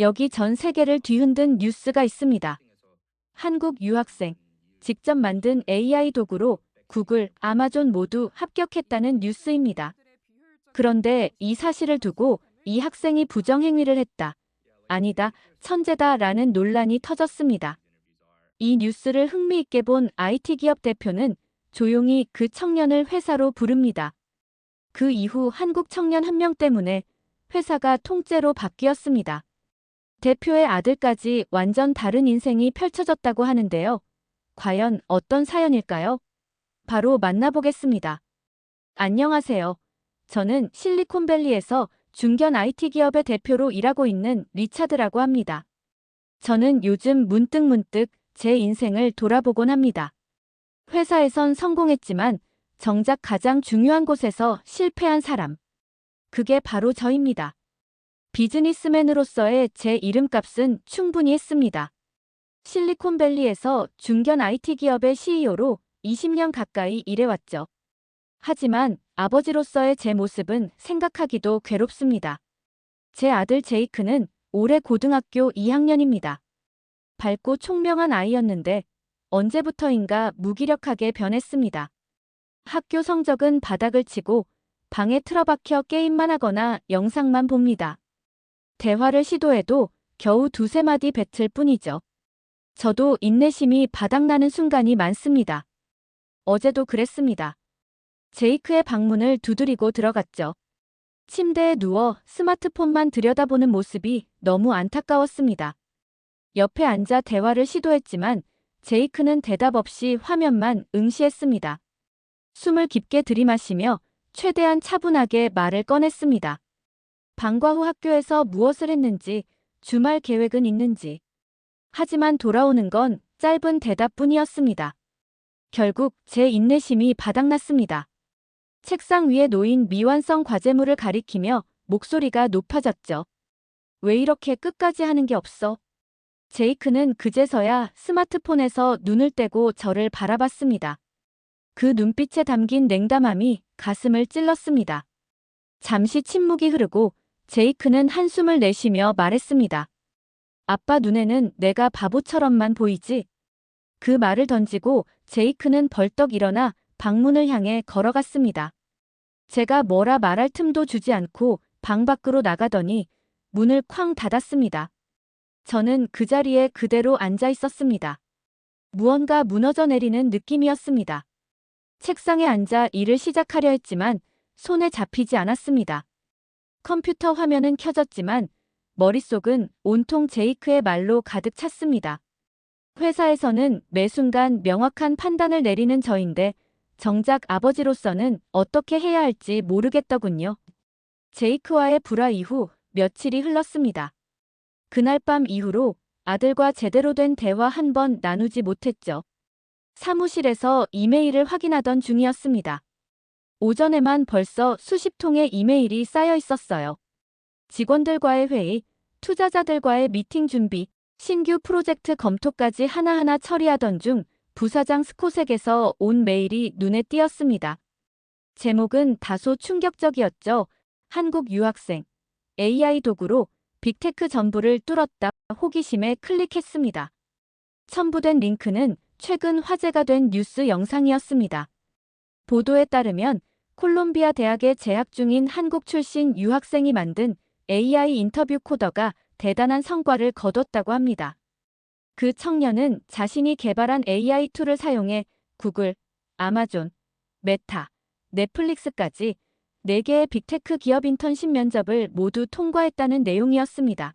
여기 전 세계를 뒤흔든 뉴스가 있습니다. 한국 유학생, 직접 만든 AI 도구로 구글, 아마존 모두 합격했다는 뉴스입니다. 그런데 이 사실을 두고 이 학생이 부정행위를 했다. 아니다, 천재다 라는 논란이 터졌습니다. 이 뉴스를 흥미있게 본 IT 기업 대표는 조용히 그 청년을 회사로 부릅니다. 그 이후 한국 청년 한 명 때문에 회사가 통째로 바뀌었습니다. 대표의 아들까지 완전 다른 인생이 펼쳐졌다고 하는데요. 과연 어떤 사연일까요? 바로 만나보겠습니다. 안녕하세요. 저는 실리콘밸리에서 중견 IT 기업의 대표로 일하고 있는 리차드라고 합니다. 저는 요즘 문득문득 제 인생을 돌아보곤 합니다. 회사에선 성공했지만 정작 가장 중요한 곳에서 실패한 사람. 그게 바로 저입니다. 비즈니스맨으로서의 제 이름값은 충분히 했습니다. 실리콘밸리에서 중견 IT 기업의 CEO로 20년 가까이 일해왔죠. 하지만 아버지로서의 제 모습은 생각하기도 괴롭습니다. 제 아들 제이크는 올해 고등학교 2학년입니다. 밝고 총명한 아이였는데 언제부터인가 무기력하게 변했습니다. 학교 성적은 바닥을 치고 방에 틀어박혀 게임만 하거나 영상만 봅니다. 대화를 시도해도 겨우 두세 마디 뱉을 뿐이죠. 저도 인내심이 바닥나는 순간이 많습니다. 어제도 그랬습니다. 제이크의 방문을 두드리고 들어갔죠. 침대에 누워 스마트폰만 들여다보는 모습이 너무 안타까웠습니다. 옆에 앉아 대화를 시도했지만 제이크는 대답 없이 화면만 응시했습니다. 숨을 깊게 들이마시며 최대한 차분하게 말을 꺼냈습니다. 방과 후 학교에서 무엇을 했는지, 주말 계획은 있는지. 하지만 돌아오는 건 짧은 대답뿐이었습니다. 결국 제 인내심이 바닥났습니다. 책상 위에 놓인 미완성 과제물을 가리키며 목소리가 높아졌죠. 왜 이렇게 끝까지 하는 게 없어? 제이크는 그제서야 스마트폰에서 눈을 떼고 저를 바라봤습니다. 그 눈빛에 담긴 냉담함이 가슴을 찔렀습니다. 잠시 침묵이 흐르고 제이크는 한숨을 내쉬며 말했습니다. 아빠 눈에는 내가 바보처럼만 보이지? 그 말을 던지고 제이크는 벌떡 일어나 방문을 향해 걸어갔습니다. 제가 뭐라 말할 틈도 주지 않고 방 밖으로 나가더니 문을 쾅 닫았습니다. 저는 그 자리에 그대로 앉아 있었습니다. 무언가 무너져 내리는 느낌이었습니다. 책상에 앉아 일을 시작하려 했지만 손에 잡히지 않았습니다. 컴퓨터 화면은 켜졌지만 머릿속은 온통 제이크의 말로 가득 찼습니다. 회사에서는 매 순간 명확한 판단을 내리는 저인데 정작 아버지로서는 어떻게 해야 할지 모르겠더군요. 제이크와의 불화 이후 며칠이 흘렀습니다. 그날 밤 이후로 아들과 제대로 된 대화 한 번 나누지 못했죠. 사무실에서 이메일을 확인하던 중이었습니다. 오전에만 벌써 수십 통의 이메일이 쌓여 있었어요. 직원들과의 회의, 투자자들과의 미팅 준비, 신규 프로젝트 검토까지 하나하나 처리하던 중 부사장 스콧에게서 온 메일이 눈에 띄었습니다. 제목은 다소 충격적이었죠. 한국 유학생, AI 도구로 빅테크 전부를 뚫었다. 호기심에 클릭했습니다. 첨부된 링크는 최근 화제가 된 뉴스 영상이었습니다. 보도에 따르면 콜롬비아 대학에 재학 중인 한국 출신 유학생이 만든 AI 인터뷰 코더가 대단한 성과를 거뒀다고 합니다. 그 청년은 자신이 개발한 AI 툴을 사용해 구글, 아마존, 메타, 넷플릭스까지 4개의 빅테크 기업 인턴십 면접을 모두 통과했다는 내용이었습니다.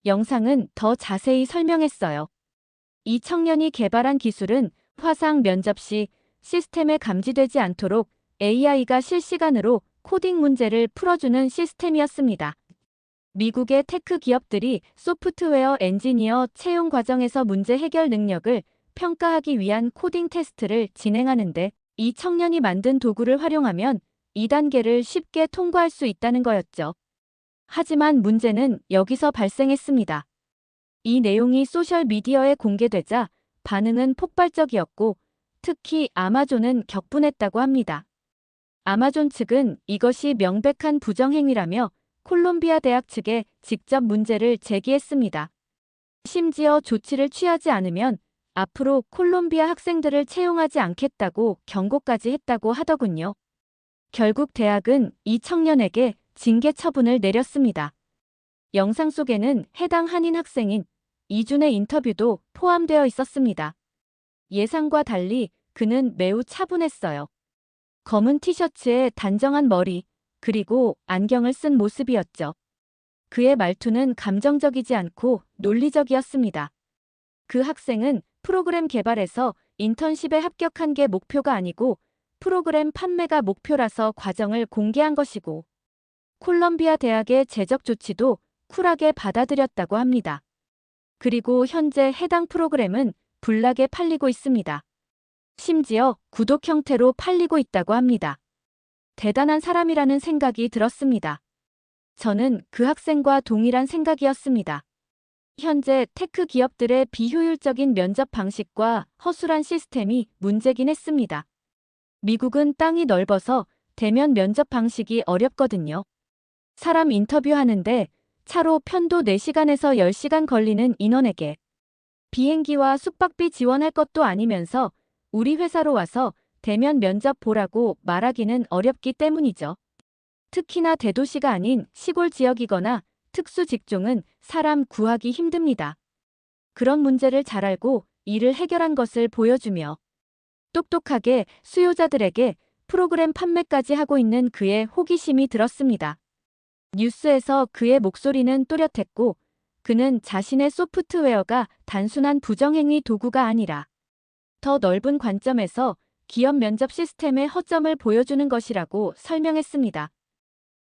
영상은 더 자세히 설명했어요. 이 청년이 개발한 기술은 화상 면접 시 시스템에 감지되지 않도록 AI가 실시간으로 코딩 문제를 풀어주는 시스템이었습니다. 미국의 테크 기업들이 소프트웨어 엔지니어 채용 과정에서 문제 해결 능력을 평가하기 위한 코딩 테스트를 진행하는데 이 청년이 만든 도구를 활용하면 2단계를 쉽게 통과할 수 있다는 거였죠. 하지만 문제는 여기서 발생했습니다. 이 내용이 소셜미디어에 공개되자 반응은 폭발적이었고 특히 아마존은 격분했다고 합니다. 아마존 측은 이것이 명백한 부정행위라며 콜롬비아 대학 측에 직접 문제를 제기했습니다. 심지어 조치를 취하지 않으면 앞으로 콜롬비아 학생들을 채용하지 않겠다고 경고까지 했다고 하더군요. 결국 대학은 이 청년에게 징계 처분을 내렸습니다. 영상 속에는 해당 한인 학생인 이준의 인터뷰도 포함되어 있었습니다. 예상과 달리 그는 매우 차분했어요. 검은 티셔츠에 단정한 머리, 그리고 안경을 쓴 모습이었죠. 그의 말투는 감정적이지 않고 논리적이었습니다. 그 학생은 프로그램 개발에서 인턴십에 합격한 게 목표가 아니고 프로그램 판매가 목표라서 과정을 공개한 것이고, 콜롬비아 대학의 제적 조치도 쿨하게 받아들였다고 합니다. 그리고 현재 해당 프로그램은 불나게 팔리고 있습니다. 심지어 구독 형태로 팔리고 있다고 합니다. 대단한 사람이라는 생각이 들었습니다. 저는 그 학생과 동일한 생각이었습니다. 현재 테크 기업들의 비효율적인 면접 방식과 허술한 시스템이 문제긴 했습니다. 미국은 땅이 넓어서 대면 면접 방식이 어렵거든요. 사람 인터뷰하는데 차로 편도 4시간에서 10시간 걸리는 인원에게 비행기와 숙박비 지원할 것도 아니면서 우리 회사로 와서 대면 면접 보라고 말하기는 어렵기 때문이죠. 특히나 대도시가 아닌 시골 지역이거나 특수 직종은 사람 구하기 힘듭니다. 그런 문제를 잘 알고 이를 해결한 것을 보여주며 똑똑하게 수요자들에게 프로그램 판매까지 하고 있는 그의 호기심이 들었습니다. 뉴스에서 그의 목소리는 또렷했고 그는 자신의 소프트웨어가 단순한 부정행위 도구가 아니라 더 넓은 관점에서 기업 면접 시스템의 허점을 보여주는 것이라고 설명했습니다.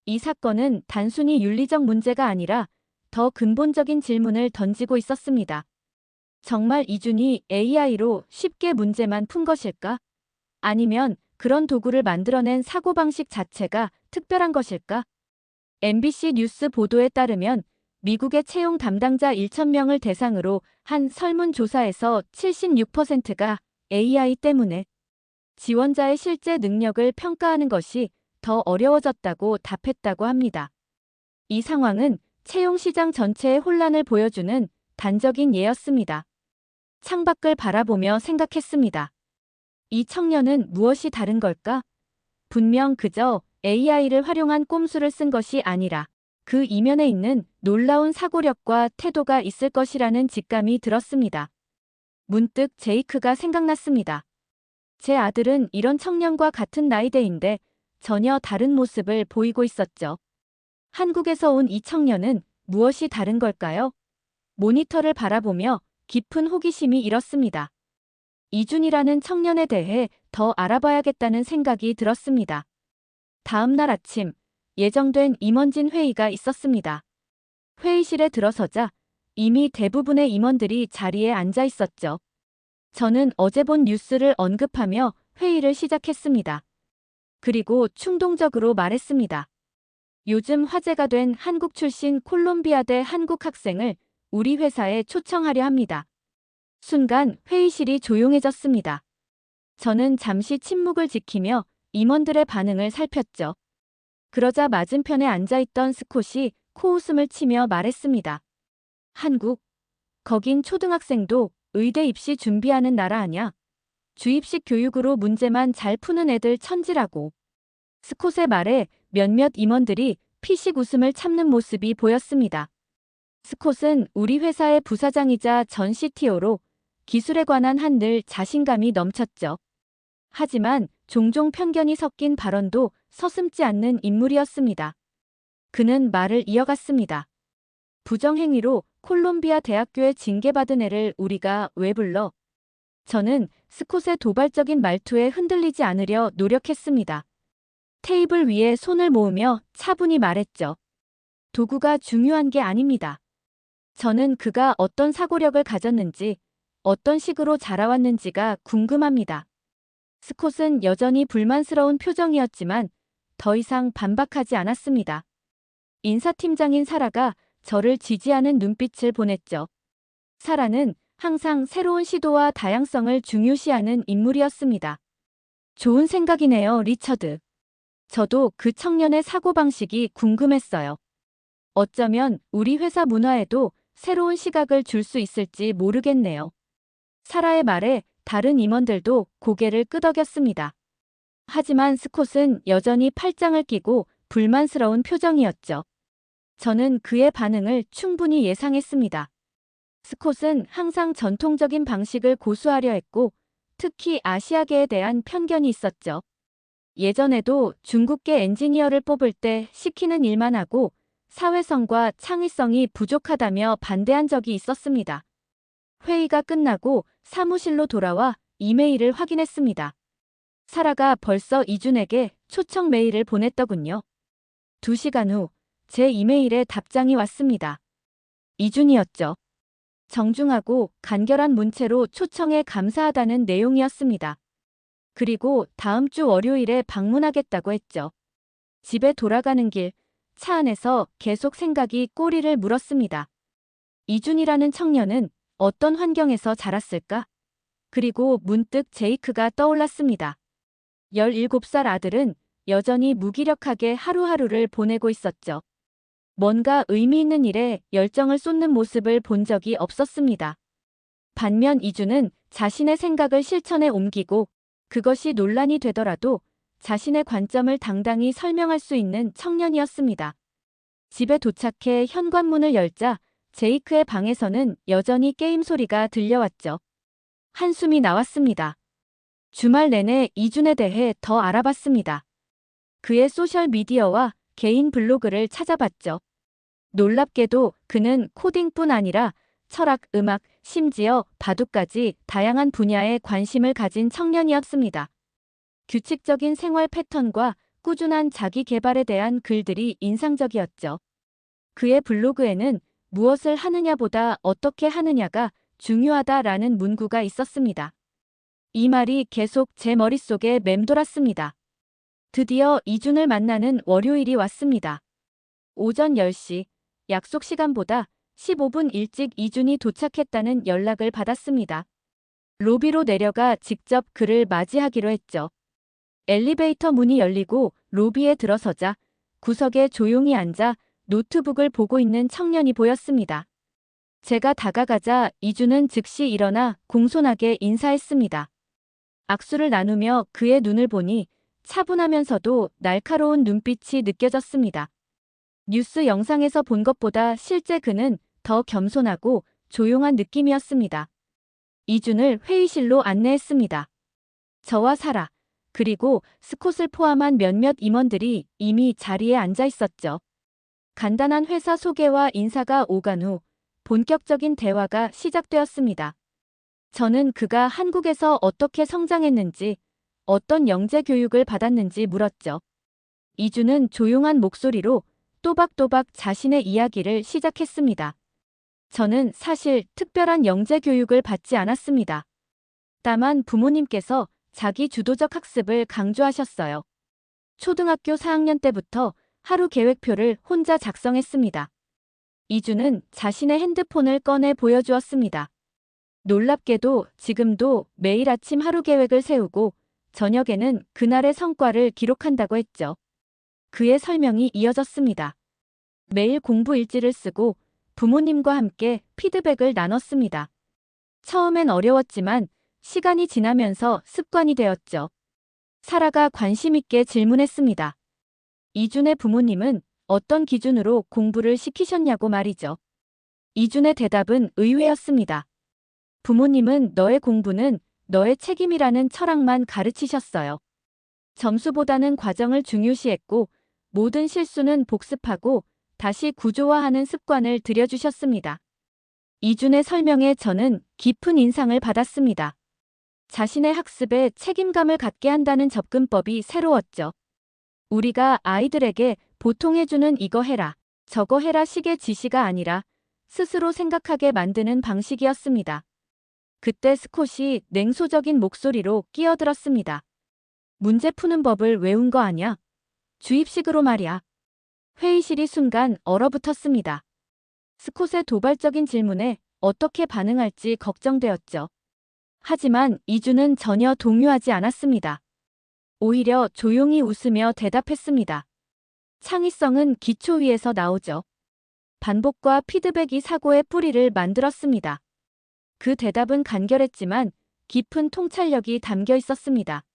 이 사건은 단순히 윤리적 문제가 아니라 더 근본적인 질문을 던지고 있었습니다. 정말 이준이 AI로 쉽게 문제만 푼 것일까? 아니면 그런 도구를 만들어낸 사고방식 자체가 특별한 것일까? MBC 뉴스 보도에 따르면 미국의 채용 담당자 1,000명을 대상으로 한 설문조사에서 76%가 AI 때문에 지원자의 실제 능력을 평가하는 것이 더 어려워졌다고 답했다고 합니다. 이 상황은 채용 시장 전체의 혼란을 보여주는 단적인 예였습니다. 창밖을 바라보며 생각했습니다. 이 청년은 무엇이 다른 걸까? 분명 그저 AI를 활용한 꼼수를 쓴 것이 아니라 그 이면에 있는 놀라운 사고력과 태도가 있을 것이라는 직감이 들었습니다. 문득 제이크가 생각났습니다. 제 아들은 이런 청년과 같은 나이대인데 전혀 다른 모습을 보이고 있었죠. 한국에서 온 이 청년은 무엇이 다른 걸까요? 모니터를 바라보며 깊은 호기심이 일었습니다. 이준이라는 청년에 대해 더 알아봐야겠다는 생각이 들었습니다. 다음 날 아침, 예정된 임원진 회의가 있었습니다. 회의실에 들어서자 이미 대부분의 임원들이 자리에 앉아 있었죠. 저는 어제 본 뉴스를 언급하며 회의를 시작했습니다. 그리고 충동적으로 말했습니다. 요즘 화제가 된 한국 출신 콜롬비아대 한국 학생을 우리 회사에 초청하려 합니다. 순간 회의실이 조용해졌습니다. 저는 잠시 침묵을 지키며 임원들의 반응을 살폈죠. 그러자 맞은편에 앉아있던 스콧이 코웃음을 치며 말했습니다. 한국? 거긴 초등학생도 의대 입시 준비하는 나라 아냐? 주입식 교육으로 문제만 잘 푸는 애들 천지라고. 스콧의 말에 몇몇 임원들이 피식 웃음을 참는 모습이 보였습니다. 스콧은 우리 회사의 부사장이자 전 CTO로 기술에 관한 한늘 자신감이 넘쳤죠. 하지만 종종 편견이 섞인 발언도 서슴지 않는 인물이었습니다. 그는 말을 이어갔습니다. 부정행위로 콜롬비아 대학교에 징계받은 애를 우리가 왜 불러? 저는 스콧의 도발적인 말투에 흔들리지 않으려 노력했습니다. 테이블 위에 손을 모으며 차분히 말했죠. 도구가 중요한 게 아닙니다. 저는 그가 어떤 사고력을 가졌는지, 어떤 식으로 자라왔는지가 궁금합니다. 스콧은 여전히 불만스러운 표정이었지만 더 이상 반박하지 않았습니다. 인사팀장인 사라가 저를 지지하는 눈빛을 보냈죠. 사라는 항상 새로운 시도와 다양성을 중요시하는 인물이었습니다. 좋은 생각이네요, 리처드. 저도 그 청년의 사고방식이 궁금했어요. 어쩌면 우리 회사 문화에도 새로운 시각을 줄 수 있을지 모르겠네요. 사라의 말에 다른 임원들도 고개를 끄덕였습니다. 하지만 스콧은 여전히 팔짱을 끼고 불만스러운 표정이었죠. 저는 그의 반응을 충분히 예상했습니다. 스콧은 항상 전통적인 방식을 고수하려 했고, 특히 아시아계에 대한 편견이 있었죠. 예전에도 중국계 엔지니어를 뽑을 때 시키는 일만 하고 사회성과 창의성이 부족하다며 반대한 적이 있었습니다. 회의가 끝나고 사무실로 돌아와 이메일을 확인했습니다. 사라가 벌써 이준에게 초청 메일을 보냈더군요. 2시간 후 제 이메일에 답장이 왔습니다. 이준이었죠. 정중하고 간결한 문체로 초청에 감사하다는 내용이었습니다. 그리고 다음 주 월요일에 방문하겠다고 했죠. 집에 돌아가는 길, 차 안에서 계속 생각이 꼬리를 물었습니다. 이준이라는 청년은 어떤 환경에서 자랐을까? 그리고 문득 제이크가 떠올랐습니다. 17살 아들은 여전히 무기력하게 하루하루를 보내고 있었죠. 뭔가 의미 있는 일에 열정을 쏟는 모습을 본 적이 없었습니다. 반면 이준은 자신의 생각을 실천에 옮기고 그것이 논란이 되더라도 자신의 관점을 당당히 설명할 수 있는 청년이었습니다. 집에 도착해 현관문을 열자 제이크의 방에서는 여전히 게임 소리가 들려왔죠. 한숨이 나왔습니다. 주말 내내 이준에 대해 더 알아봤습니다. 그의 소셜미디어와 개인 블로그를 찾아봤죠. 놀랍게도 그는 코딩뿐 아니라 철학, 음악, 심지어 바둑까지 다양한 분야에 관심을 가진 청년이었습니다. 규칙적인 생활 패턴과 꾸준한 자기 개발에 대한 글들이 인상적이었죠. 그의 블로그에는 무엇을 하느냐보다 어떻게 하느냐가 중요하다라는 문구가 있었습니다. 이 말이 계속 제 머릿속에 맴돌았습니다. 드디어 이준을 만나는 월요일이 왔습니다. 오전 10시, 약속 시간보다 15분 일찍 이준이 도착했다는 연락을 받았습니다. 로비로 내려가 직접 그를 맞이하기로 했죠. 엘리베이터 문이 열리고 로비에 들어서자 구석에 조용히 앉아 노트북을 보고 있는 청년이 보였습니다. 제가 다가가자 이준은 즉시 일어나 공손하게 인사했습니다. 악수를 나누며 그의 눈을 보니 차분하면서도 날카로운 눈빛이 느껴졌습니다. 뉴스 영상에서 본 것보다 실제 그는 더 겸손하고 조용한 느낌이었습니다. 이준을 회의실로 안내했습니다. 저와 사라, 그리고 스콧을 포함한 몇몇 임원들이 이미 자리에 앉아 있었죠. 간단한 회사 소개와 인사가 오간 후 본격적인 대화가 시작되었습니다. 저는 그가 한국에서 어떻게 성장했는지, 어떤 영재 교육을 받았는지 물었죠. 이준은 조용한 목소리로 또박또박 자신의 이야기를 시작했습니다. 저는 사실 특별한 영재 교육을 받지 않았습니다. 다만 부모님께서 자기 주도적 학습을 강조하셨어요. 초등학교 4학년 때부터 하루 계획표를 혼자 작성했습니다. 이준은 자신의 핸드폰을 꺼내 보여주었습니다. 놀랍게도 지금도 매일 아침 하루 계획을 세우고 저녁에는 그날의 성과를 기록한다고 했죠. 그의 설명이 이어졌습니다. 매일 공부 일지를 쓰고 부모님과 함께 피드백을 나눴습니다. 처음엔 어려웠지만 시간이 지나면서 습관이 되었죠. 사라가 관심 있게 질문했습니다. 이준의 부모님은 어떤 기준으로 공부를 시키셨냐고 말이죠. 이준의 대답은 의외였습니다. 부모님은 너의 공부는 너의 책임이라는 철학만 가르치셨어요. 점수보다는 과정을 중요시했고 모든 실수는 복습하고 다시 구조화하는 습관을 들여주셨습니다. 이준의 설명에 저는 깊은 인상을 받았습니다. 자신의 학습에 책임감을 갖게 한다는 접근법이 새로웠죠. 우리가 아이들에게 보통 해주는 이거 해라, 저거 해라 식의 지시가 아니라 스스로 생각하게 만드는 방식이었습니다. 그때 스콧이 냉소적인 목소리로 끼어들었습니다. 문제 푸는 법을 외운 거 아냐? 주입식으로 말이야. 회의실이 순간 얼어붙었습니다. 스콧의 도발적인 질문에 어떻게 반응할지 걱정되었죠. 하지만 이준은 전혀 동요하지 않았습니다. 오히려 조용히 웃으며 대답했습니다. 창의성은 기초 위에서 나오죠. 반복과 피드백이 사고의 뿌리를 만들었습니다. 그 대답은 간결했지만 깊은 통찰력이 담겨 있었습니다.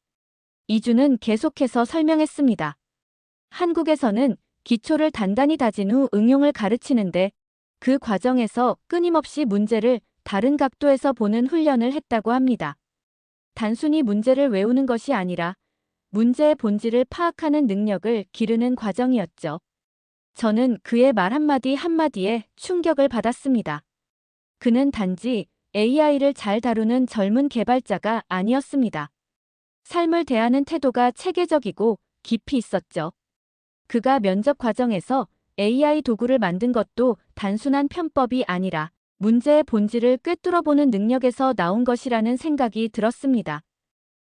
이주는 계속해서 설명했습니다. 한국에서는 기초를 단단히 다진 후 응용을 가르치는데 그 과정에서 끊임없이 문제를 다른 각도에서 보는 훈련을 했다고 합니다. 단순히 문제를 외우는 것이 아니라 문제의 본질을 파악하는 능력을 기르는 과정이었죠. 저는 그의 말 한마디 한마디에 충격을 받았습니다. 그는 단지 AI를 잘 다루는 젊은 개발자가 아니었습니다. 삶을 대하는 태도가 체계적이고 깊이 있었죠. 그가 면접 과정에서 AI 도구를 만든 것도 단순한 편법이 아니라 문제의 본질을 꿰뚫어보는 능력에서 나온 것이라는 생각이 들었습니다.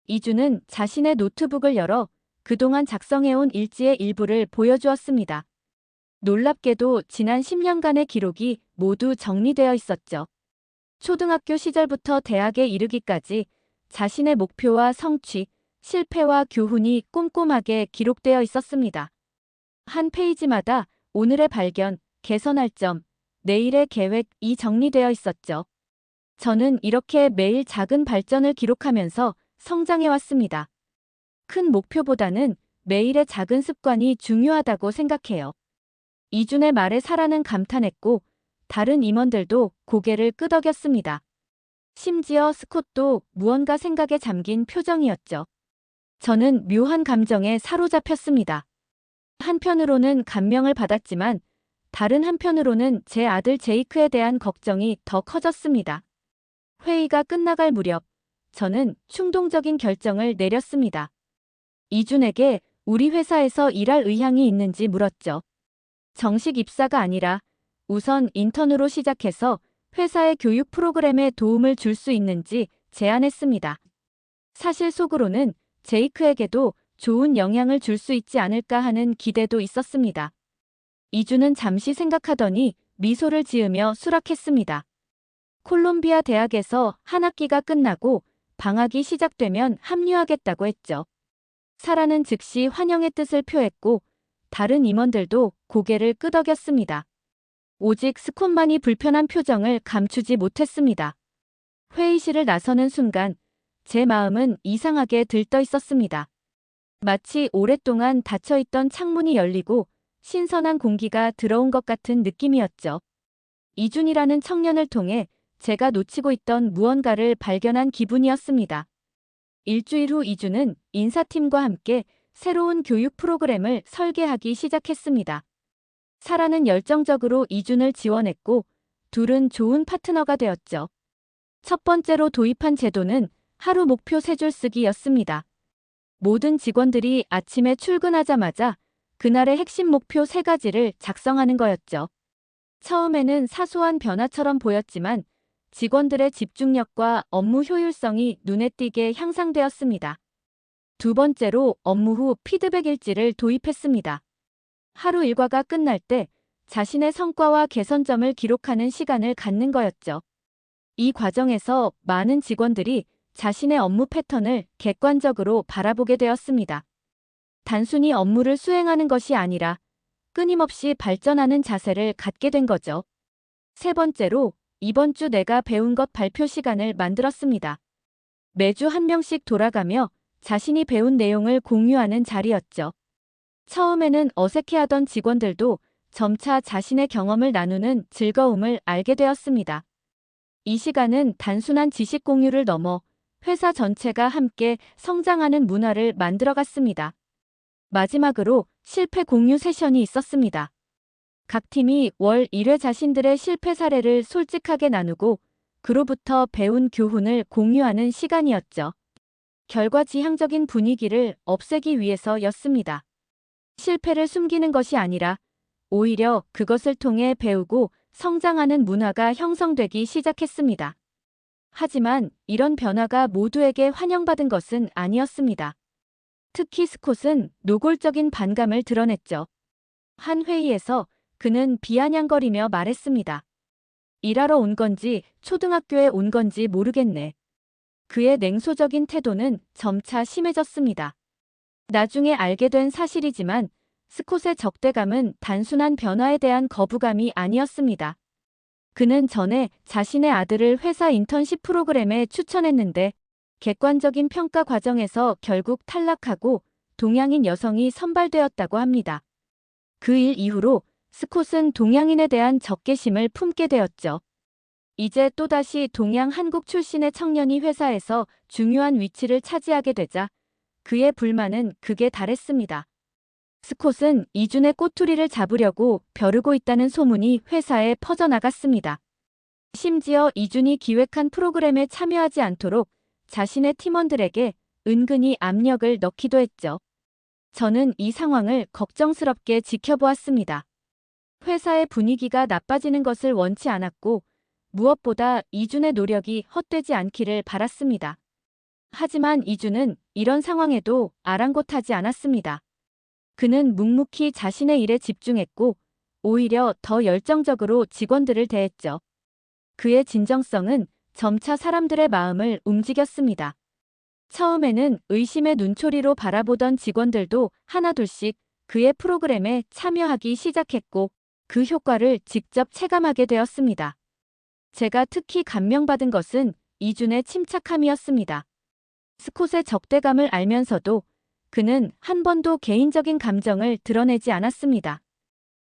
이주는 자신의 노트북을 열어 그동안 작성해온 일지의 일부를 보여주었습니다. 놀랍게도 지난 10년간의 기록이 모두 정리되어 있었죠. 초등학교 시절부터 대학에 이르기까지 자신의 목표와 성취, 실패와 교훈이 꼼꼼하게 기록되어 있었습니다. 한 페이지마다 오늘의 발견, 개선할 점, 내일의 계획이 정리되어 있었죠. 저는 이렇게 매일 작은 발전을 기록하면서 성장해왔습니다. 큰 목표보다는 매일의 작은 습관이 중요하다고 생각해요. 이준의 말에 사라는 감탄했고 다른 임원들도 고개를 끄덕였습니다. 심지어 스콧도 무언가 생각에 잠긴 표정이었죠. 저는 묘한 감정에 사로잡혔습니다. 한편으로는 감명을 받았지만 다른 한편으로는 제 아들 제이크에 대한 걱정이 더 커졌습니다. 회의가 끝나갈 무렵 저는 충동적인 결정을 내렸습니다. 이준에게 우리 회사에서 일할 의향이 있는지 물었죠. 정식 입사가 아니라 우선 인턴으로 시작해서 회사의 교육 프로그램에 도움을 줄 수 있는지 제안했습니다. 사실 속으로는 제이크에게도 좋은 영향을 줄 수 있지 않을까 하는 기대도 있었습니다. 이주는 잠시 생각하더니 미소를 지으며 수락했습니다. 콜롬비아 대학에서 한 학기가 끝나고 방학이 시작되면 합류하겠다고 했죠. 사라는 즉시 환영의 뜻을 표했고 다른 임원들도 고개를 끄덕였습니다. 오직 스콧만이 불편한 표정을 감추지 못했습니다. 회의실을 나서는 순간 제 마음은 이상하게 들떠 있었습니다. 마치 오랫동안 닫혀있던 창문이 열리고 신선한 공기가 들어온 것 같은 느낌이었죠. 이준이라는 청년을 통해 제가 놓치고 있던 무언가를 발견한 기분이었습니다. 일주일 후 이준은 인사팀과 함께 새로운 교육 프로그램을 설계하기 시작했습니다. 사라는 열정적으로 이준을 지원했고 둘은 좋은 파트너가 되었죠. 첫 번째로 도입한 제도는 하루 목표 3줄 쓰기였습니다. 모든 직원들이 아침에 출근하자마자 그날의 핵심 목표 3가지를 작성하는 거였죠. 처음에는 사소한 변화처럼 보였지만 직원들의 집중력과 업무 효율성이 눈에 띄게 향상되었습니다. 두 번째로 업무 후 피드백 일지를 도입했습니다. 하루 일과가 끝날 때 자신의 성과와 개선점을 기록하는 시간을 갖는 거였죠. 이 과정에서 많은 직원들이 자신의 업무 패턴을 객관적으로 바라보게 되었습니다. 단순히 업무를 수행하는 것이 아니라 끊임없이 발전하는 자세를 갖게 된 거죠. 세 번째로 이번 주 내가 배운 것 발표 시간을 만들었습니다. 매주 한 명씩 돌아가며 자신이 배운 내용을 공유하는 자리였죠. 처음에는 어색해하던 직원들도 점차 자신의 경험을 나누는 즐거움을 알게 되었습니다. 이 시간은 단순한 지식 공유를 넘어 회사 전체가 함께 성장하는 문화를 만들어갔습니다. 마지막으로 실패 공유 세션이 있었습니다. 각 팀이 월 1회 자신들의 실패 사례를 솔직하게 나누고 그로부터 배운 교훈을 공유하는 시간이었죠. 결과지향적인 분위기를 없애기 위해서였습니다. 실패를 숨기는 것이 아니라 오히려 그것을 통해 배우고 성장하는 문화가 형성되기 시작했습니다. 하지만 이런 변화가 모두에게 환영받은 것은 아니었습니다. 특히 스콧은 노골적인 반감을 드러냈죠. 한 회의에서 그는 비아냥거리며 말했습니다. 일하러 온 건지 초등학교에 온 건지 모르겠네. 그의 냉소적인 태도는 점차 심해졌습니다. 나중에 알게 된 사실이지만 스콧의 적대감은 단순한 변화에 대한 거부감이 아니었습니다. 그는 전에 자신의 아들을 회사 인턴십 프로그램에 추천했는데 객관적인 평가 과정에서 결국 탈락하고 동양인 여성이 선발되었다고 합니다. 그 일 이후로 스콧은 동양인에 대한 적개심을 품게 되었죠. 이제 또다시 동양 한국 출신의 청년이 회사에서 중요한 위치를 차지하게 되자 그의 불만은 극에 달했습니다. 스콧은 이준의 꼬투리를 잡으려고 벼르고 있다는 소문이 회사에 퍼져나갔습니다. 심지어 이준이 기획한 프로그램에 참여하지 않도록 자신의 팀원들에게 은근히 압력을 넣기도 했죠. 저는 이 상황을 걱정스럽게 지켜보았습니다. 회사의 분위기가 나빠지는 것을 원치 않았고 무엇보다 이준의 노력이 헛되지 않기를 바랐습니다. 하지만 이준은 이런 상황에도 아랑곳하지 않았습니다. 그는 묵묵히 자신의 일에 집중했고 오히려 더 열정적으로 직원들을 대했죠. 그의 진정성은 점차 사람들의 마음을 움직였습니다. 처음에는 의심의 눈초리로 바라보던 직원들도 하나둘씩 그의 프로그램에 참여하기 시작했고 그 효과를 직접 체감하게 되었습니다. 제가 특히 감명받은 것은 이준의 침착함이었습니다. 스콧의 적대감을 알면서도 그는 한 번도 개인적인 감정을 드러내지 않았습니다.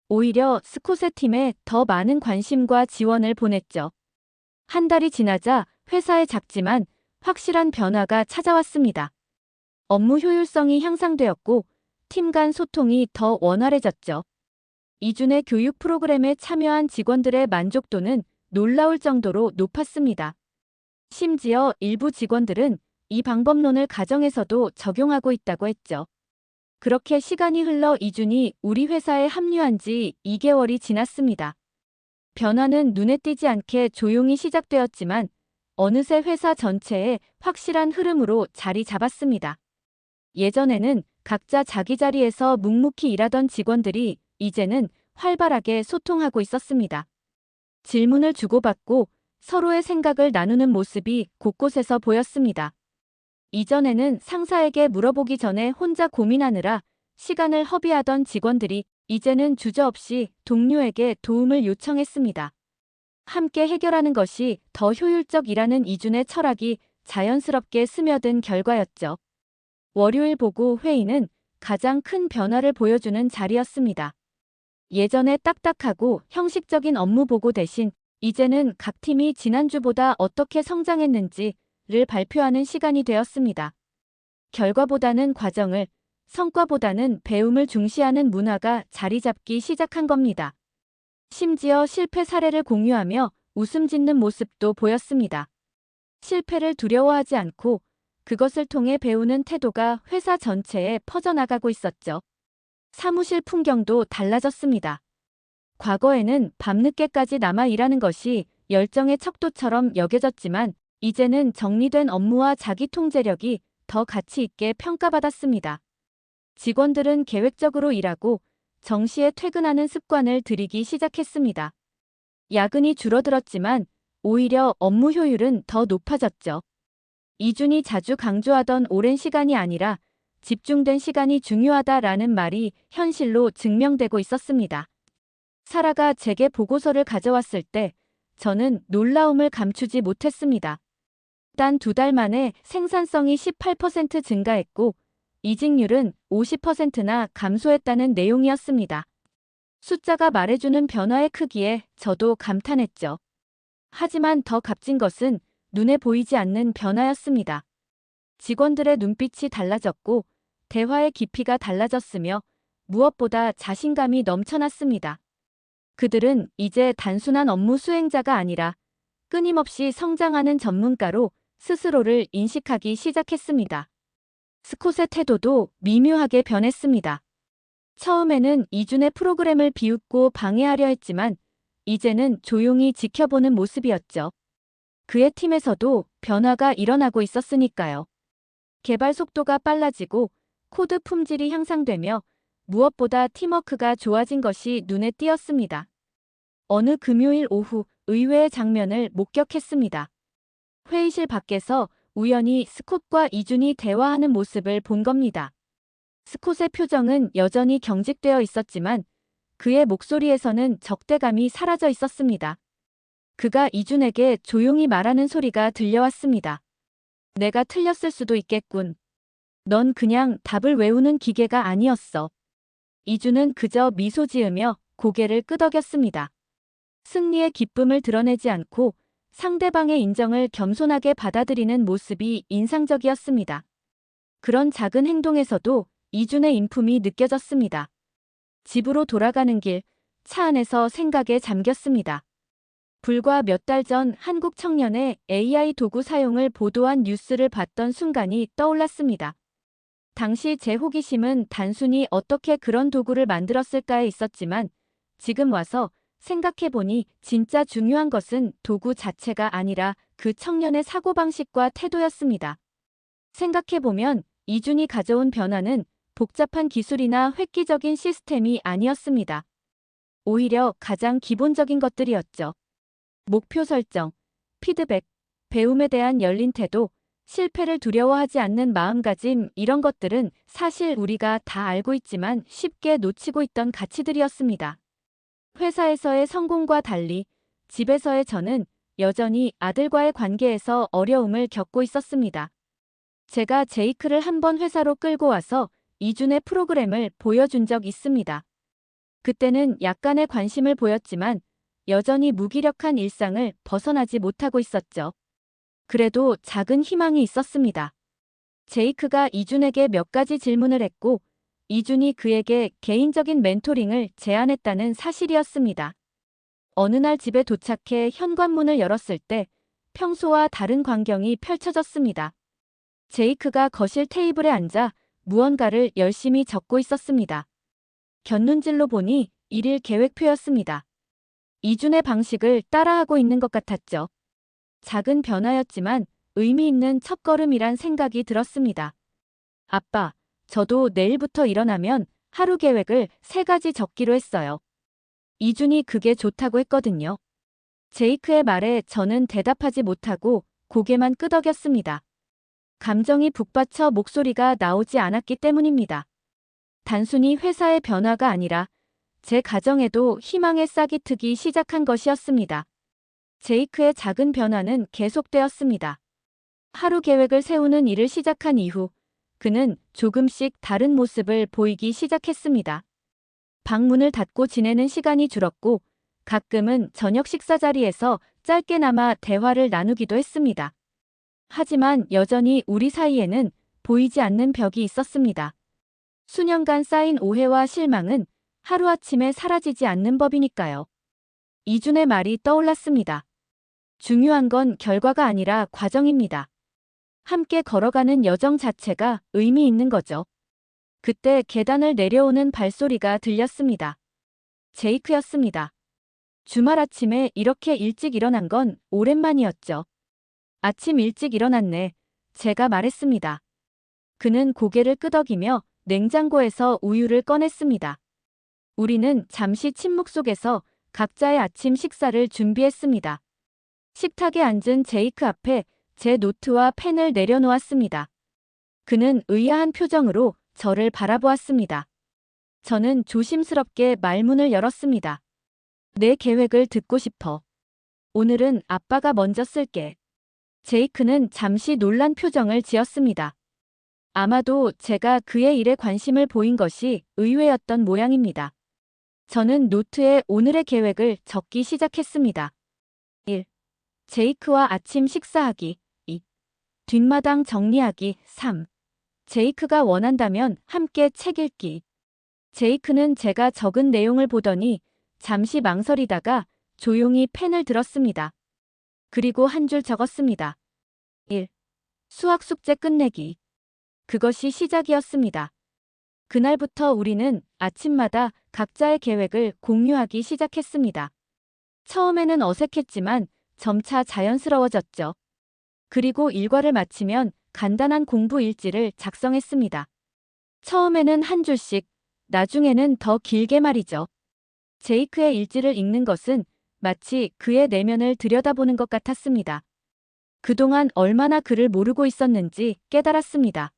오히려 스콧의 팀에 더 많은 관심과 지원을 보냈죠. 한 달이 지나자 회사의 작지만 확실한 변화가 찾아왔습니다. 업무 효율성이 향상되었고 팀 간 소통이 더 원활해졌죠. 이준의 교육 프로그램에 참여한 직원들의 만족도는 놀라울 정도로 높았습니다. 심지어 일부 직원들은 이 방법론을 가정에서도 적용하고 있다고 했죠. 그렇게 시간이 흘러 이준이 우리 회사에 합류한 지 2개월이 지났습니다. 변화는 눈에 띄지 않게 조용히 시작되었지만 어느새 회사 전체에 확실한 흐름으로 자리 잡았습니다. 예전에는 각자 자기 자리에서 묵묵히 일하던 직원들이 이제는 활발하게 소통하고 있었습니다. 질문을 주고받고 서로의 생각을 나누는 모습이 곳곳에서 보였습니다. 이전에는 상사에게 물어보기 전에 혼자 고민하느라 시간을 허비하던 직원들이 이제는 주저없이 동료에게 도움을 요청했습니다. 함께 해결하는 것이 더 효율적이라는 이준의 철학이 자연스럽게 스며든 결과였죠. 월요일 보고 회의는 가장 큰 변화를 보여주는 자리였습니다. 예전에 딱딱하고 형식적인 업무 보고 대신 이제는 각 팀이 지난주보다 어떻게 성장했는지를 발표하는 시간이 되었습니다. 결과보다는 과정을, 성과보다는 배움을 중시하는 문화가 자리 잡기 시작한 겁니다. 심지어 실패 사례를 공유하며 웃음 짓는 모습도 보였습니다. 실패를 두려워하지 않고 그것을 통해 배우는 태도가 회사 전체에 퍼져나가고 있었죠. 사무실 풍경도 달라졌습니다. 과거에는 밤늦게까지 남아 일하는 것이 열정의 척도처럼 여겨졌지만 이제는 정리된 업무와 자기 통제력이 더 가치 있게 평가받았습니다. 직원들은 계획적으로 일하고 정시에 퇴근하는 습관을 들이기 시작했습니다. 야근이 줄어들었지만 오히려 업무 효율은 더 높아졌죠. 이준이 자주 강조하던 오랜 시간이 아니라 집중된 시간이 중요하다라는 말이 현실로 증명되고 있었습니다. 사라가 제게 보고서를 가져왔을 때 저는 놀라움을 감추지 못했습니다. 단 2달 만에 생산성이 18% 증가했고 이직률은 50%나 감소했다는 내용이었습니다. 숫자가 말해주는 변화의 크기에 저도 감탄했죠. 하지만 더 값진 것은 눈에 보이지 않는 변화였습니다. 직원들의 눈빛이 달라졌고 대화의 깊이가 달라졌으며 무엇보다 자신감이 넘쳐났습니다. 그들은 이제 단순한 업무 수행자가 아니라 끊임없이 성장하는 전문가로 스스로를 인식하기 시작했습니다. 스콧의 태도도 미묘하게 변했습니다. 처음에는 이준의 프로그램을 비웃고 방해하려 했지만 이제는 조용히 지켜보는 모습이었죠. 그의 팀에서도 변화가 일어나고 있었으니까요. 개발 속도가 빨라지고 코드 품질이 향상되며 무엇보다 팀워크가 좋아진 것이 눈에 띄었습니다. 어느 금요일 오후 의외의 장면을 목격했습니다. 회의실 밖에서 우연히 스콧과 이준이 대화하는 모습을 본 겁니다. 스콧의 표정은 여전히 경직되어 있었지만 그의 목소리에서는 적대감이 사라져 있었습니다. 그가 이준에게 조용히 말하는 소리가 들려왔습니다. 내가 틀렸을 수도 있겠군. 넌 그냥 답을 외우는 기계가 아니었어. 이준은 그저 미소 지으며 고개를 끄덕였습니다. 승리의 기쁨을 드러내지 않고 상대방의 인정을 겸손하게 받아들이는 모습이 인상적이었습니다. 그런 작은 행동에서도 이준의 인품이 느껴졌습니다. 집으로 돌아가는 길, 차 안에서 생각에 잠겼습니다. 불과 몇 달 전 한국 청년의 AI 도구 사용을 보도한 뉴스를 봤던 순간이 떠올랐습니다. 당시 제 호기심은 단순히 어떻게 그런 도구를 만들었을까에 있었지만 지금 와서 생각해보니 진짜 중요한 것은 도구 자체가 아니라 그 청년의 사고방식과 태도였습니다. 생각해보면 이준이 가져온 변화는 복잡한 기술이나 획기적인 시스템이 아니었습니다. 오히려 가장 기본적인 것들이었죠. 목표 설정, 피드백, 배움에 대한 열린 태도, 실패를 두려워하지 않는 마음가짐, 이런 것들은 사실 우리가 다 알고 있지만 쉽게 놓치고 있던 가치들이었습니다. 회사에서의 성공과 달리 집에서의 저는 여전히 아들과의 관계에서 어려움을 겪고 있었습니다. 제가 제이크를 한번 회사로 끌고 와서 이준의 프로그램을 보여준 적 있습니다. 그때는 약간의 관심을 보였지만 여전히 무기력한 일상을 벗어나지 못하고 있었죠. 그래도 작은 희망이 있었습니다. 제이크가 이준에게 몇 가지 질문을 했고 이준이 그에게 개인적인 멘토링을 제안했다는 사실이었습니다. 어느 날 집에 도착해 현관문을 열었을 때 평소와 다른 광경이 펼쳐졌습니다. 제이크가 거실 테이블에 앉아 무언가를 열심히 적고 있었습니다. 곁눈질로 보니 일일 계획표였습니다. 이준의 방식을 따라하고 있는 것 같았죠. 작은 변화였지만 의미 있는 첫걸음이란 생각이 들었습니다. 아빠, 저도 내일부터 일어나면 하루 계획을 3가지 적기로 했어요. 이준이 그게 좋다고 했거든요. 제이크의 말에 저는 대답하지 못하고 고개만 끄덕였습니다. 감정이 북받쳐 목소리가 나오지 않았기 때문입니다. 단순히 회사의 변화가 아니라 제 가정에도 희망의 싹이 트기 시작한 것이었습니다. 제이크의 작은 변화는 계속되었습니다. 하루 계획을 세우는 일을 시작한 이후 그는 조금씩 다른 모습을 보이기 시작했습니다. 방문을 닫고 지내는 시간이 줄었고 가끔은 저녁 식사 자리에서 짧게나마 대화를 나누기도 했습니다. 하지만 여전히 우리 사이에는 보이지 않는 벽이 있었습니다. 수년간 쌓인 오해와 실망은 하루아침에 사라지지 않는 법이니까요. 이준의 말이 떠올랐습니다. 중요한 건 결과가 아니라 과정입니다. 함께 걸어가는 여정 자체가 의미 있는 거죠. 그때 계단을 내려오는 발소리가 들렸습니다. 제이크였습니다. 주말 아침에 이렇게 일찍 일어난 건 오랜만이었죠. 아침 일찍 일어났네. 제가 말했습니다. 그는 고개를 끄덕이며 냉장고에서 우유를 꺼냈습니다. 우리는 잠시 침묵 속에서 각자의 아침 식사를 준비했습니다. 식탁에 앉은 제이크 앞에 제 노트와 펜을 내려놓았습니다. 그는 의아한 표정으로 저를 바라보았습니다. 저는 조심스럽게 말문을 열었습니다. 내 계획을 듣고 싶어. 오늘은 아빠가 먼저 쓸게. 제이크는 잠시 놀란 표정을 지었습니다. 아마도 제가 그의 일에 관심을 보인 것이 의외였던 모양입니다. 저는 노트에 오늘의 계획을 적기 시작했습니다. 1. 제이크와 아침 식사하기. 2. 뒷마당 정리하기. 3. 제이크가 원한다면 함께 책 읽기. 제이크는 제가 적은 내용을 보더니 잠시 망설이다가 조용히 펜을 들었습니다. 그리고 한 줄 적었습니다. 1. 수학 숙제 끝내기. 그것이 시작이었습니다. 그날부터 우리는 아침마다 각자의 계획을 공유하기 시작했습니다. 처음에는 어색했지만 점차 자연스러워졌죠. 그리고 일과를 마치면 간단한 공부 일지를 작성했습니다. 처음에는 한 줄씩, 나중에는 더 길게 말이죠. 제이크의 일지를 읽는 것은 마치 그의 내면을 들여다보는 것 같았습니다. 그동안 얼마나 그를 모르고 있었는지 깨달았습니다.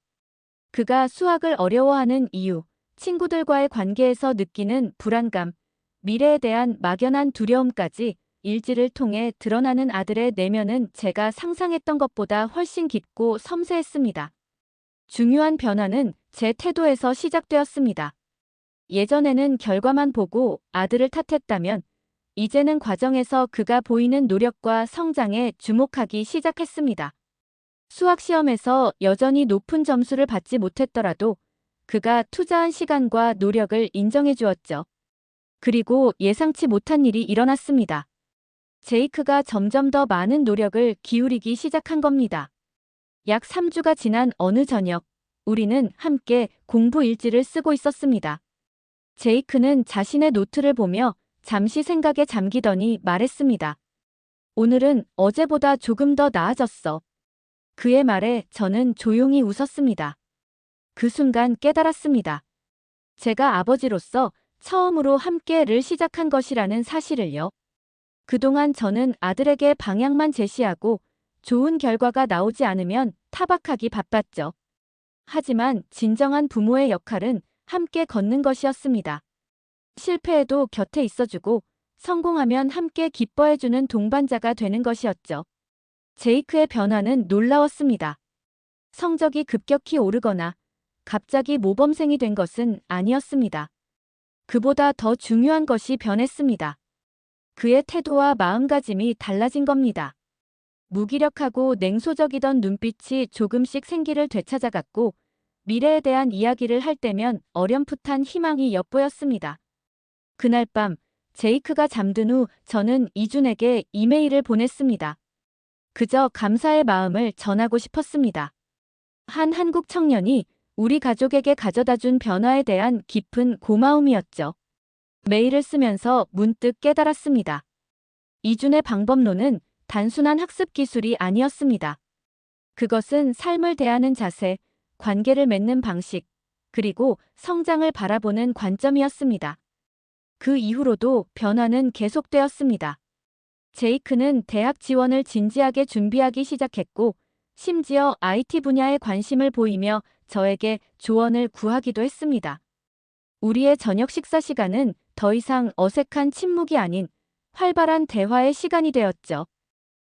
그가 수학을 어려워하는 이유, 친구들과의 관계에서 느끼는 불안감, 미래에 대한 막연한 두려움까지 일지를 통해 드러나는 아들의 내면은 제가 상상했던 것보다 훨씬 깊고 섬세했습니다. 중요한 변화는 제 태도에서 시작되었습니다. 예전에는 결과만 보고 아들을 탓했다면 이제는 과정에서 그가 보이는 노력과 성장에 주목하기 시작했습니다. 수학 시험에서 여전히 높은 점수를 받지 못했더라도 그가 투자한 시간과 노력을 인정해 주었죠. 그리고 예상치 못한 일이 일어났습니다. 제이크가 점점 더 많은 노력을 기울이기 시작한 겁니다. 약 3주가 지난 어느 저녁, 우리는 함께 공부 일지를 쓰고 있었습니다. 제이크는 자신의 노트를 보며 잠시 생각에 잠기더니 말했습니다. 오늘은 어제보다 조금 더 나아졌어. 그의 말에 저는 조용히 웃었습니다. 그 순간 깨달았습니다. 제가 아버지로서 처음으로 함께를 시작한 것이라는 사실을요. 그동안 저는 아들에게 방향만 제시하고 좋은 결과가 나오지 않으면 타박하기 바빴죠. 하지만 진정한 부모의 역할은 함께 걷는 것이었습니다. 실패해도 곁에 있어주고 성공하면 함께 기뻐해주는 동반자가 되는 것이었죠. 제이크의 변화는 놀라웠습니다. 성적이 급격히 오르거나 갑자기 모범생이 된 것은 아니었습니다. 그보다 더 중요한 것이 변했습니다. 그의 태도와 마음가짐이 달라진 겁니다. 무기력하고 냉소적이던 눈빛이 조금씩 생기를 되찾아갔고 미래에 대한 이야기를 할 때면 어렴풋한 희망이 엿보였습니다. 그날 밤 제이크가 잠든 후 저는 이준에게 이메일을 보냈습니다. 그저 감사의 마음을 전하고 싶었습니다. 한 한국 청년이 우리 가족에게 가져다준 변화에 대한 깊은 고마움이었죠. 메일을 쓰면서 문득 깨달았습니다. 이준의 방법론은 단순한 학습 기술이 아니었습니다. 그것은 삶을 대하는 자세, 관계를 맺는 방식, 그리고 성장을 바라보는 관점이었습니다. 그 이후로도 변화는 계속되었습니다. 제이크는 대학 지원을 진지하게 준비하기 시작했고, 심지어 IT 분야에 관심을 보이며 저에게 조언을 구하기도 했습니다. 우리의 저녁 식사 시간은 더 이상 어색한 침묵이 아닌 활발한 대화의 시간이 되었죠.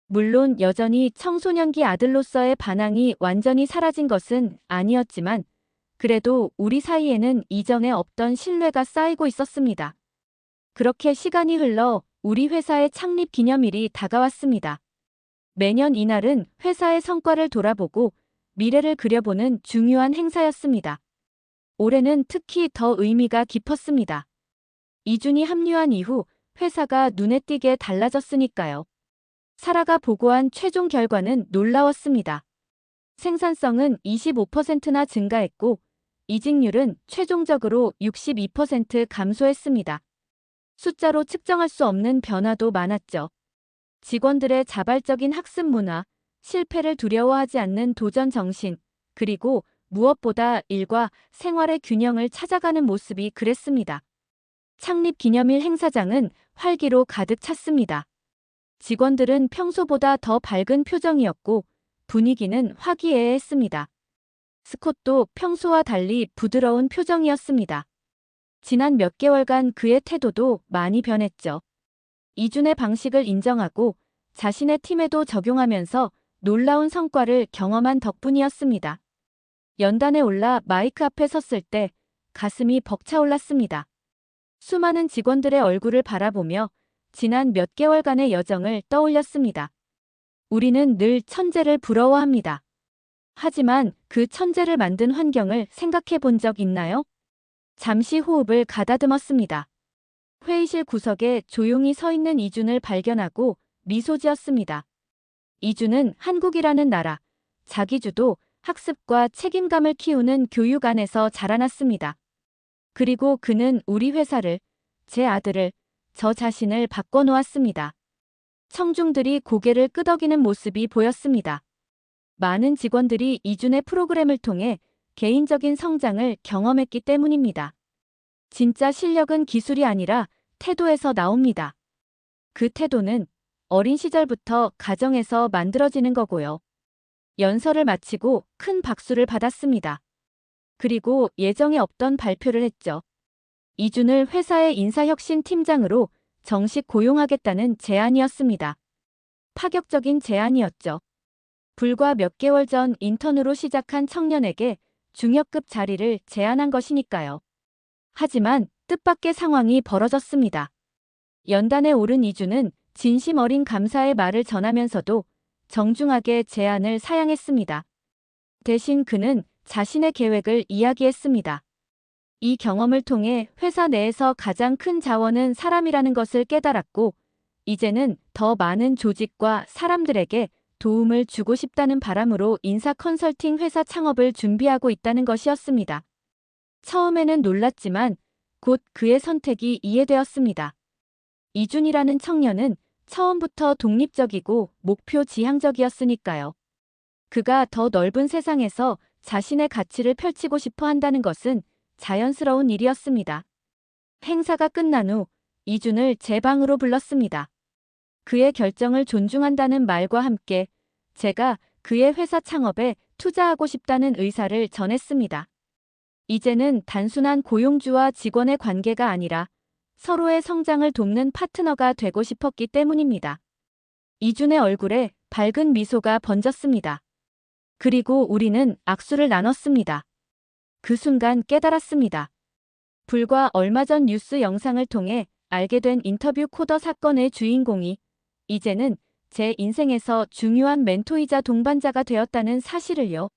물론 여전히 청소년기 아들로서의 반항이 완전히 사라진 것은 아니었지만 그래도 우리 사이에는 이전에 없던 신뢰가 쌓이고 있었습니다. 그렇게 시간이 흘러 우리 회사의 창립 기념일이 다가왔습니다. 매년 이날은 회사의 성과를 돌아보고 미래를 그려보는 중요한 행사였습니다. 올해는 특히 더 의미가 깊었습니다. 이준이 합류한 이후 회사가 눈에 띄게 달라졌으니까요. 사라가 보고한 최종 결과는 놀라웠습니다. 생산성은 25%나 증가했고 이직률은 최종적으로 62% 감소했습니다. 숫자로 측정할 수 없는 변화도 많았죠. 직원들의 자발적인 학습 문화, 실패를 두려워하지 않는 도전 정신, 그리고 무엇보다 일과 생활의 균형을 찾아가는 모습이 그랬습니다. 창립 기념일 행사장은 활기로 가득 찼습니다. 직원들은 평소보다 더 밝은 표정이었고 분위기는 화기애애했습니다. 스콧도 평소와 달리 부드러운 표정이었습니다. 지난 몇 개월간 그의 태도도 많이 변했죠. 이준의 방식을 인정하고 자신의 팀에도 적용하면서 놀라운 성과를 경험한 덕분이었습니다. 연단에 올라 마이크 앞에 섰을 때 가슴이 벅차올랐습니다. 수많은 직원들의 얼굴을 바라보며 지난 몇 개월간의 여정을 떠올렸습니다. 우리는 늘 천재를 부러워합니다. 하지만 그 천재를 만든 환경을 생각해 본 적 있나요? 잠시 호흡을 가다듬었습니다. 회의실 구석에 조용히 서 있는 이준을 발견하고 미소 지었습니다. 이준은 한국이라는 나라, 자기주도, 학습과 책임감을 키우는 교육 안에서 자라났습니다. 그리고 그는 우리 회사를, 제 아들을, 저 자신을 바꿔놓았습니다. 청중들이 고개를 끄덕이는 모습이 보였습니다. 많은 직원들이 이준의 프로그램을 통해 개인적인 성장을 경험했기 때문입니다. 진짜 실력은 기술이 아니라 태도에서 나옵니다. 그 태도는 어린 시절부터 가정에서 만들어지는 거고요. 연설을 마치고 큰 박수를 받았습니다. 그리고 예정에 없던 발표를 했죠. 이준을 회사의 인사혁신팀장으로 정식 고용하겠다는 제안이었습니다. 파격적인 제안이었죠. 불과 몇 개월 전 인턴으로 시작한 청년에게 중역급 자리를 제안한 것이니까요. 하지만 뜻밖의 상황이 벌어졌습니다. 연단에 오른 이준은 진심 어린 감사의 말을 전하면서도 정중하게 제안을 사양했습니다. 대신 그는 자신의 계획을 이야기했습니다. 이 경험을 통해 회사 내에서 가장 큰 자원은 사람이라는 것을 깨달았고, 이제는 더 많은 조직과 사람들에게 도움을 주고 싶다는 바람으로 인사 컨설팅 회사 창업을 준비하고 있다는 것이었습니다. 처음에는 놀랐지만 곧 그의 선택이 이해되었습니다. 이준이라는 청년은 처음부터 독립적이고 목표 지향적이었으니까요. 그가 더 넓은 세상에서 자신의 가치를 펼치고 싶어 한다는 것은 자연스러운 일이었습니다. 행사가 끝난 후 이준을 제 방으로 불렀습니다. 그의 결정을 존중한다는 말과 함께 제가 그의 회사 창업에 투자하고 싶다는 의사를 전했습니다. 이제는 단순한 고용주와 직원의 관계가 아니라 서로의 성장을 돕는 파트너가 되고 싶었기 때문입니다. 이준의 얼굴에 밝은 미소가 번졌습니다. 그리고 우리는 악수를 나눴습니다. 그 순간 깨달았습니다. 불과 얼마 전 뉴스 영상을 통해 알게 된 인터뷰 코더 사건의 주인공이 이제는 제 인생에서 중요한 멘토이자 동반자가 되었다는 사실을요.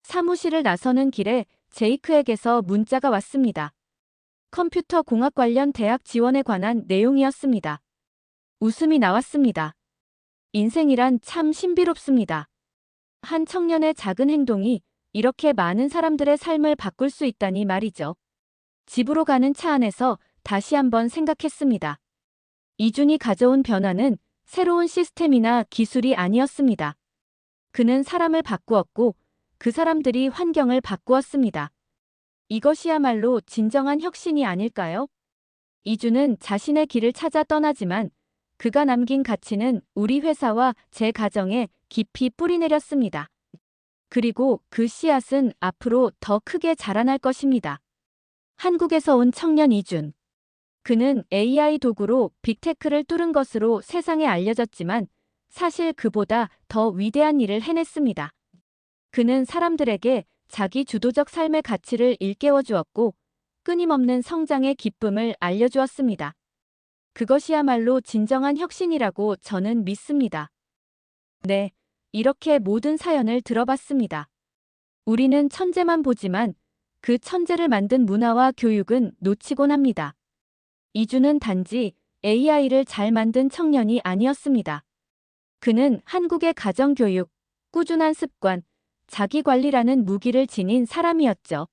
사무실을 나서는 길에 제이크에게서 문자가 왔습니다. 컴퓨터 공학 관련 대학 지원에 관한 내용이었습니다. 웃음이 나왔습니다. 인생이란 참 신비롭습니다. 한 청년의 작은 행동이 이렇게 많은 사람들의 삶을 바꿀 수 있다니 말이죠. 집으로 가는 차 안에서 다시 한번 생각했습니다. 이준이 가져온 변화는 새로운 시스템이나 기술이 아니었습니다. 그는 사람을 바꾸었고 그 사람들이 환경을 바꾸었습니다. 이것이야말로 진정한 혁신이 아닐까요? 이준은 자신의 길을 찾아 떠나지만 그가 남긴 가치는 우리 회사와 제 가정에 깊이 뿌리내렸습니다. 그리고 그 씨앗은 앞으로 더 크게 자라날 것입니다. 한국에서 온 청년 이준. 그는 AI 도구로 빅테크를 뚫은 것으로 세상에 알려졌지만 사실 그보다 더 위대한 일을 해냈습니다. 그는 사람들에게 자기 주도적 삶의 가치를 일깨워 주었고 끊임없는 성장의 기쁨을 알려주었습니다. 그것이야말로 진정한 혁신이라고 저는 믿습니다. 네, 이렇게 모든 사연을 들어봤습니다. 우리는 천재만 보지만 그 천재를 만든 문화와 교육은 놓치곤 합니다. 이준은 단지 AI를 잘 만든 청년이 아니었습니다. 그는 한국의 가정교육, 꾸준한 습관, 자기관리라는 무기를 지닌 사람이었죠.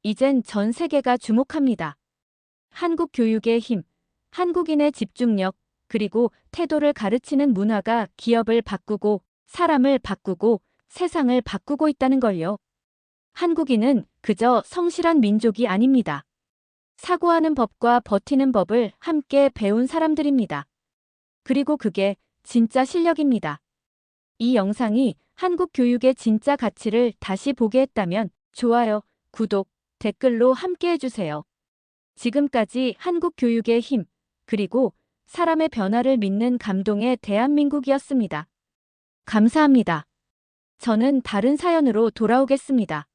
이젠 전 세계가 주목합니다. 한국 교육의 힘, 한국인의 집중력, 그리고 태도를 가르치는 문화가 기업을 바꾸고 사람을 바꾸고 세상을 바꾸고 있다는 걸요. 한국인은 그저 성실한 민족이 아닙니다. 사고하는 법과 버티는 법을 함께 배운 사람들입니다. 그리고 그게 진짜 실력입니다. 이 영상이 한국 교육의 진짜 가치를 다시 보게 했다면 좋아요, 구독, 댓글로 함께 해주세요. 지금까지 한국 교육의 힘, 그리고 사람의 변화를 믿는 감동의 대한민국이었습니다. 감사합니다. 저는 다른 사연으로 돌아오겠습니다.